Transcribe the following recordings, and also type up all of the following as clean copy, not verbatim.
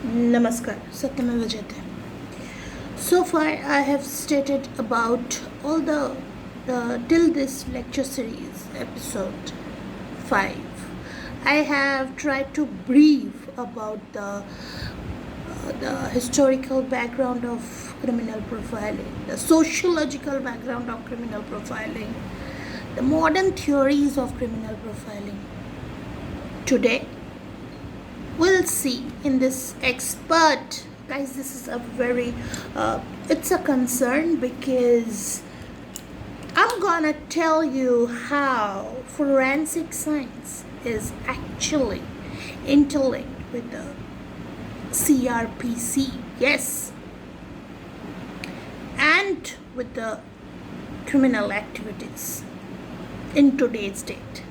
Namaskar, Satyameva Jayate. So far, I have stated about all the till this lecture series, episode 5. I have tried to brief about the historical background of criminal profiling, the sociological background of criminal profiling, the modern theories of criminal profiling. Today, we'll see in this expert, guys, this is a very it's a concern because I'm gonna tell you how forensic science is actually interlinked with the CRPC, yes, and with the criminal activities in today's date,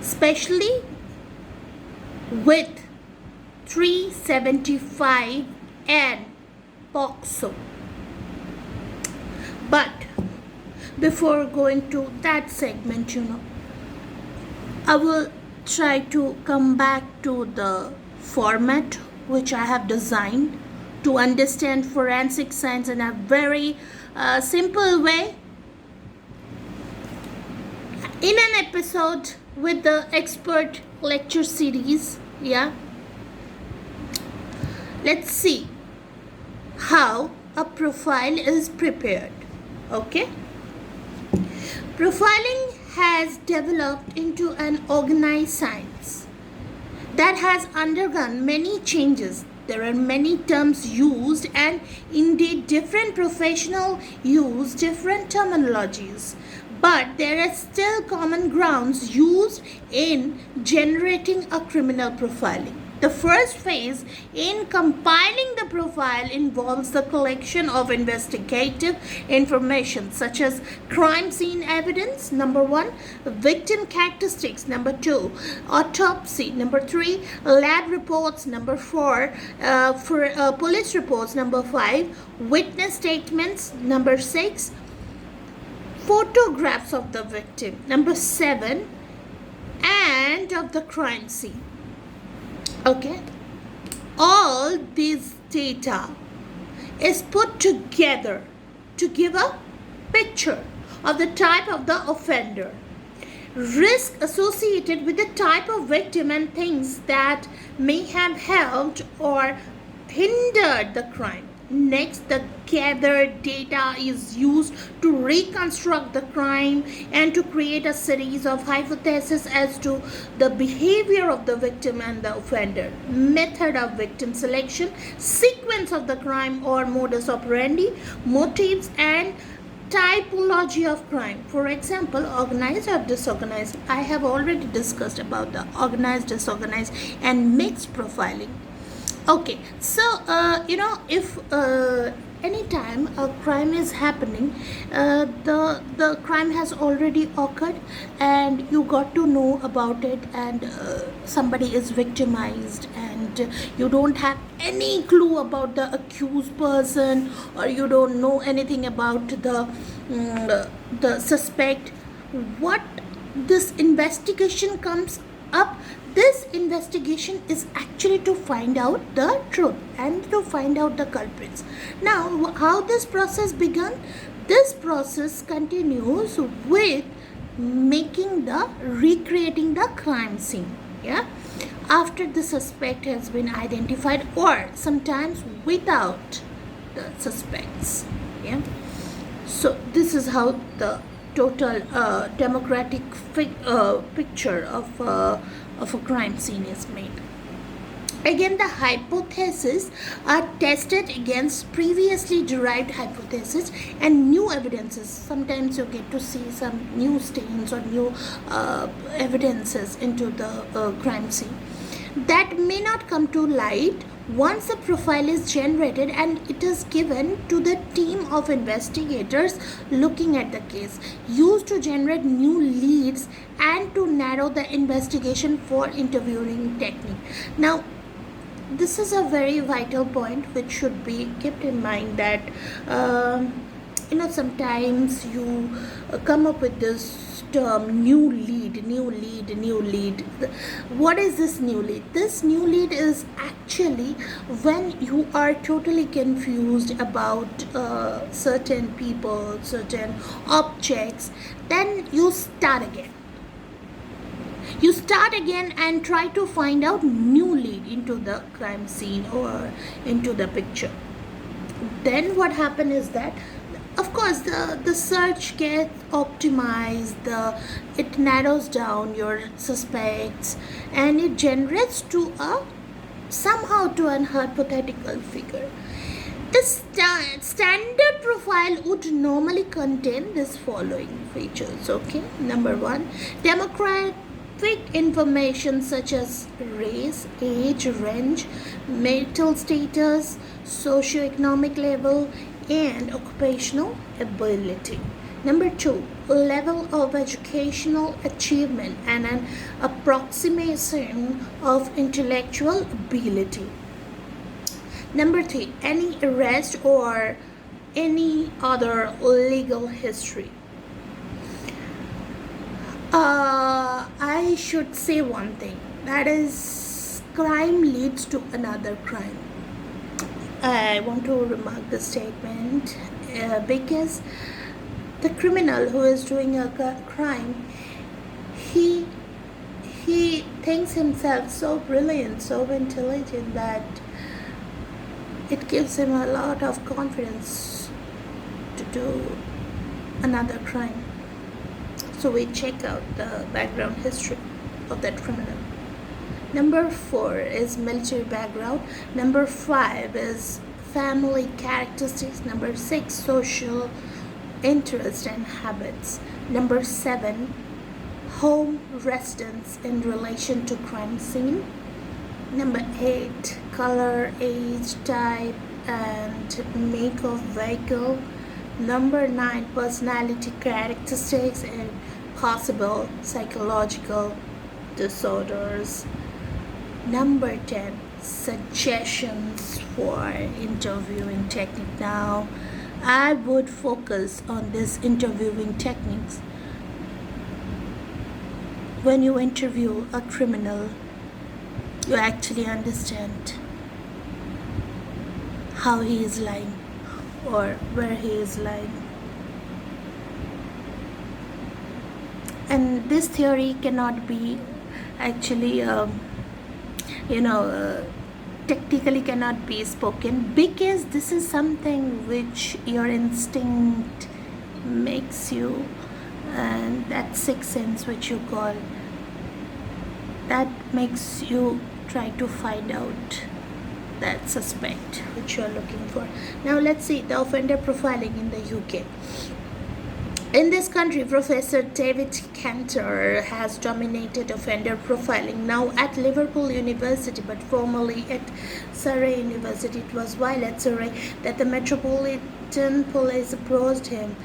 especially with 375 and POXO. But before going to that segment, I will try to come back to the format which I have designed to understand forensic science in a very simple way in an episode with the expert lecture series. Let's see how a profile is prepared. Okay, profiling has developed into an organized science that has undergone many changes. There are many terms used, and indeed different professionals use different terminologies, but there are still common grounds used in generating a criminal profiling. The first phase in compiling the profile involves the collection of investigative information such as crime scene evidence, number 1, victim characteristics, number 2, autopsy, number 3, lab reports, number 4, police reports, number 5, witness statements, number 6, photographs of the victim, number 7, and of the crime scene. Okay, all these data is put together to give a picture of the type of the offender, risk associated with the type of victim, and things that may have helped or hindered the crime. Next, the gathered data is used to reconstruct the crime and to create a series of hypotheses as to the behavior of the victim and the offender, method of victim selection, sequence of the crime or modus operandi, motives, and typology of crime. For example, organized or disorganized. I have already discussed about the organized, disorganized, and mixed profiling. Okay, so if anytime a crime is happening, the crime has already occurred, and you got to know about it, and somebody is victimized, and you don't have any clue about the accused person, or you don't know anything about the suspect. What this investigation comes up, this investigation is actually to find out the truth and to find out the culprits. Now, how this process began? This process continues with recreating the crime scene. After the suspect has been identified, or sometimes without the suspects. So this is how the total democratic picture of a crime scene is made. Again, the hypotheses are tested against previously derived hypotheses and new evidences. Sometimes you get to see some new stains or new evidences into the crime scene that may not come to light once a profile is generated, and it is given to the team of investigators looking at the case, used to generate new leads and to narrow the investigation for interviewing technique. Now, this is a very vital point which should be kept in mind, that Sometimes you come up with this term, new lead. What is this new lead? This new lead is actually when you are totally confused about certain people, certain objects. Then you start again and try to find out new lead into the crime scene or into the picture. Then what happens is that, of course, the search gets optimized, it narrows down your suspects, and it generates to a somehow to an hypothetical figure. The standard profile would normally contain this following features. Okay, number one, demographic information such as race, age, range, marital status, socioeconomic level, and occupational ability. Number two, level of educational achievement and an approximation of intellectual ability. Number three, any arrest or any other legal history. I should say one thing, that is, crime leads to another crime. I want to remark the statement because the criminal who is doing a crime, he thinks himself so brilliant, so intelligent, that it gives him a lot of confidence to do another crime. So we check out the background history of that criminal. Number 4 is military background. Number 5 is family characteristics. Number 6, social interest and habits. Number 7, home residence in relation to crime scene. Number 8, color, age, type, and make of vehicle. Number 9, personality characteristics and possible psychological disorders. Number 10, suggestions for interviewing technique. Now, I would focus on this interviewing techniques. When you interview a criminal, you actually understand how he is lying or where he is lying. And this theory cannot be actually, technically cannot be spoken, because this is something which your instinct makes you, and that sixth sense which you call, that makes you try to find out that suspect which you are looking for. Now let's see the offender profiling in the UK. In this country, Professor David Cantor has dominated offender profiling, now at Liverpool University, but formerly at Surrey University. It was while at Surrey that the Metropolitan Police approached him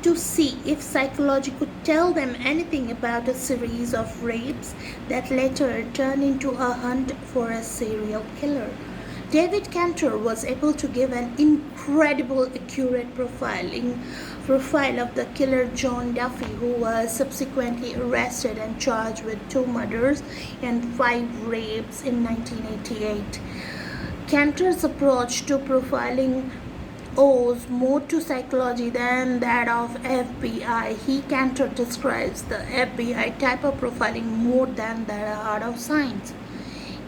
to see if psychology could tell them anything about a series of rapes that later turned into a hunt for a serial killer. David Cantor was able to give an incredible accurate profile of the killer John Duffy, who was subsequently arrested and charged with 2 murders and 5 rapes in 1988. Cantor's approach to profiling owes more to psychology than that of FBI. Cantor describes the FBI type of profiling more than the art of science.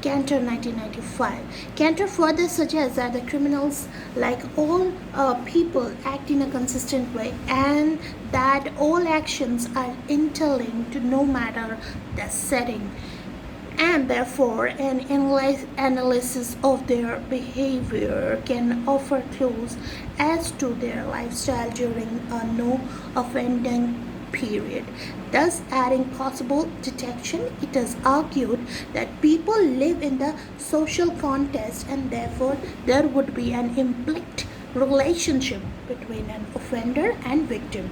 Cantor 1995. Cantor further suggests that the criminals, like all people, act in a consistent way, and that all actions are interlinked no matter the setting, and therefore an analysis of their behavior can offer clues as to their lifestyle during a no offending period, thus adding possible detection. It is argued that people live in the social context, and therefore there would be an implicit relationship between an offender and victim,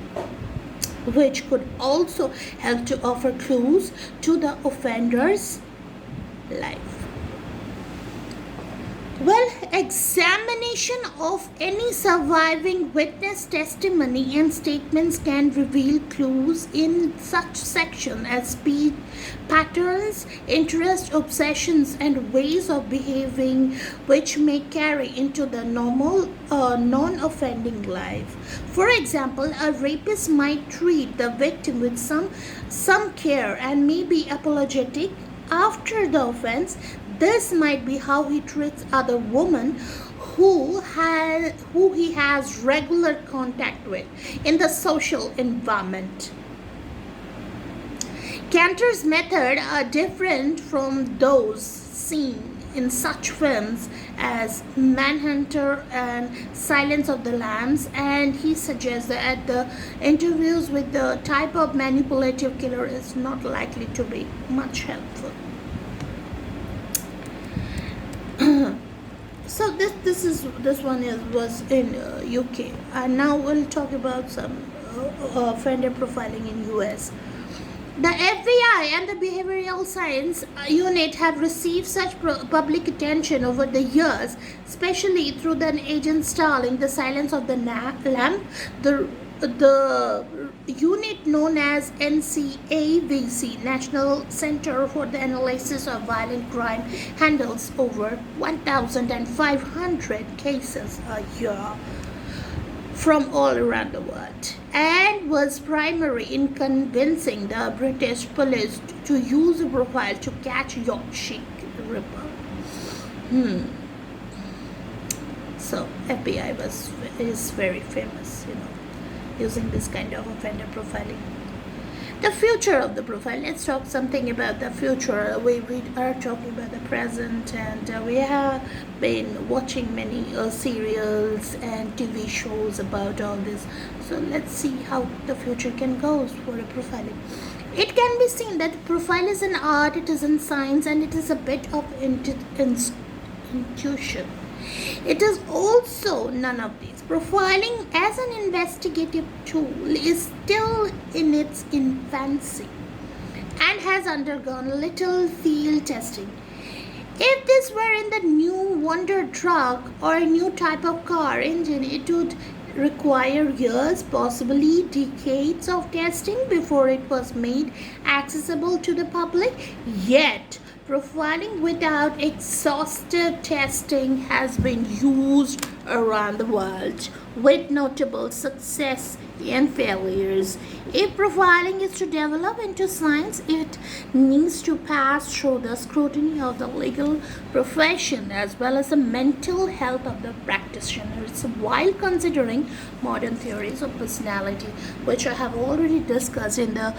which could also help to offer clues to the offender's life. Well, examination of any surviving witness testimony and statements can reveal clues in such sections as speed patterns, interest, obsessions, and ways of behaving which may carry into the normal non-offending life. For example, a rapist might treat the victim with some care and may be apologetic after the offense. This might be how he treats other women who he has regular contact with in the social environment. Cantor's methods are different from those seen in such films as Manhunter and Silence of the Lambs, and he suggests that the interviews with the type of manipulative killer is not likely to be much helpful. So this one was in UK, and now we'll talk about some offender profiling in US. The FBI and the Behavioral Science Unit have received such public attention over the years, especially through the agent starring The Silence of the Lamb. The unit known as NCAVC, National Center for the Analysis of Violent Crime, handles over 1,500 cases a year from all around the world, and was primary in convincing the British police to use a profile to catch Yorkshire Ripper. So FBI is very famous, using this kind of offender profiling. The future of the profile. Let's talk something about the future. We are talking about the present, and we have been watching many serials and TV shows about all this. So let's see how the future can go for the profiling. It can be seen that profile is an art, it is in science, and it is a bit of intuition. It is also none of these. Profiling as an investigative tool is still in its infancy and has undergone little field testing. If this were in the new wonder truck or a new type of car engine, it would require years, possibly decades of testing before it was made accessible to the public. Yet, profiling without exhaustive testing has been used around the world with notable success and failures. If profiling is to develop into science, it needs to pass through the scrutiny of the legal profession as well as the mental health of the practitioners while considering modern theories of personality, which I have already discussed in the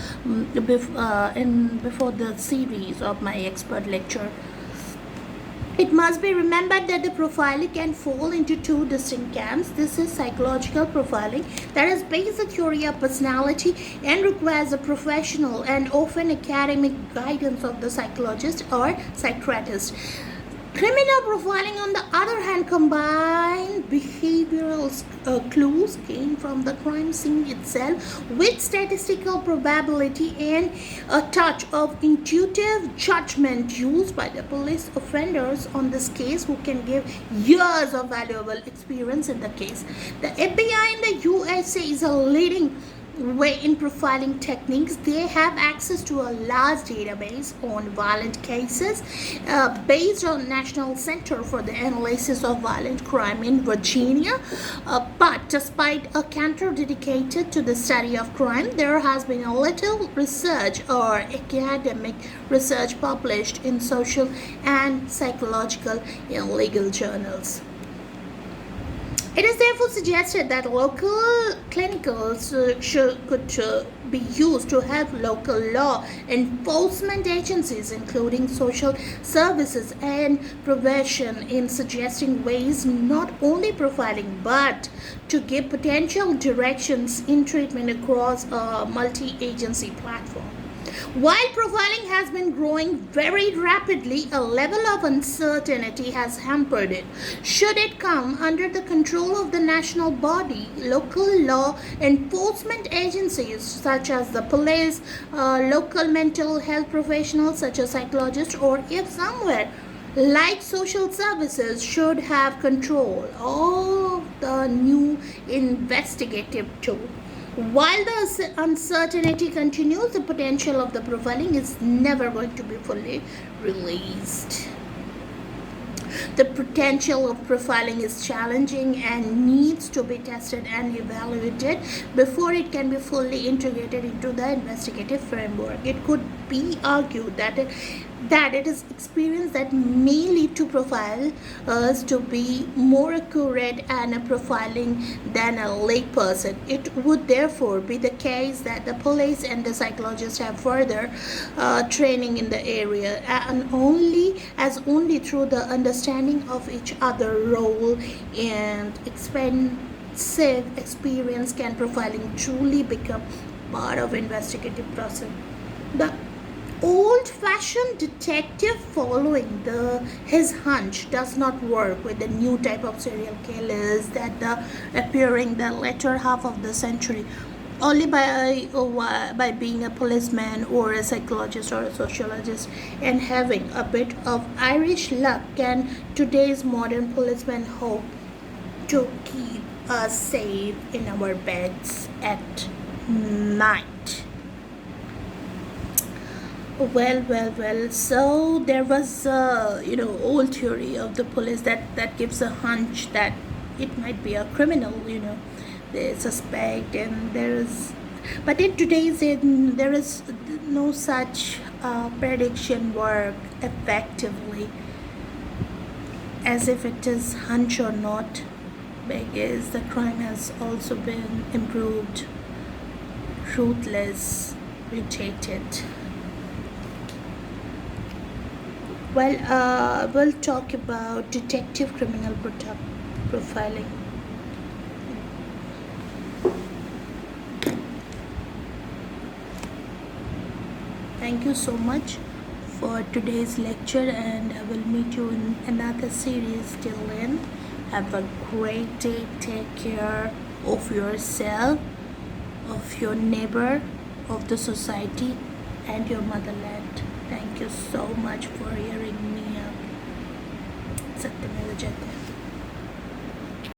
before the series of my expert lecture. It must be remembered that the profiling can fall into two distinct camps. This is psychological profiling, that is based on the theory of personality and requires a professional and often academic guidance of the psychologist or psychiatrist. Criminal profiling, on the other hand, combines behavioral clues gained from the crime scene itself with statistical probability and a touch of intuitive judgment used by the police offenders on this case who can give years of valuable experience in the case. The FBI in the USA is a leading way in profiling techniques. They have access to a large database on violent cases based on National Center for the Analysis of Violent Crime in Virginia. But despite a Cantor dedicated to the study of crime, there has been a little research or academic research published in social and psychological and legal journals. It is therefore suggested that local clinicals could be used to help local law enforcement agencies, including social services and probation, in suggesting ways not only profiling but to give potential directions in treatment across a multi-agency platform. While profiling has been growing very rapidly, a level of uncertainty has hampered it. Should it come under the control of the national body, local law enforcement agencies such as the police, local mental health professionals such as psychologists, or if somewhere like social services, should have control of the new investigative tool. While the uncertainty continues, the potential of the profiling is never going to be fully released. The potential of profiling is challenging and needs to be tested and evaluated before it can be fully integrated into the investigative framework. It could be argued that it is experience that may lead to profilers to be more accurate and a profiling than a layperson. It would therefore be the case that the police and the psychologists have further training in the area, and only through the understanding of each other role and expensive experience can profiling truly become part of investigative process. The old-fashioned detective following his hunch does not work with the new type of serial killers that appearing the latter half of the century. Only by being a policeman or a psychologist or a sociologist and having a bit of Irish luck can today's modern policemen hope to keep us safe in our beds at night. Well. So there was old theory of the police that gives a hunch that it might be a criminal. They suspect, and but in today's there is no such prediction work effectively, as if it is hunch or not, because the crime has also been improved, ruthless, mutated. We'll talk about detective criminal profiling. Thank you so much for today's lecture, and I will meet you in another series. Till then, have a great day. Take care of yourself, of your neighbor, of the society, and your motherland. Thank you so much for hearing me out. Satyam Jayate.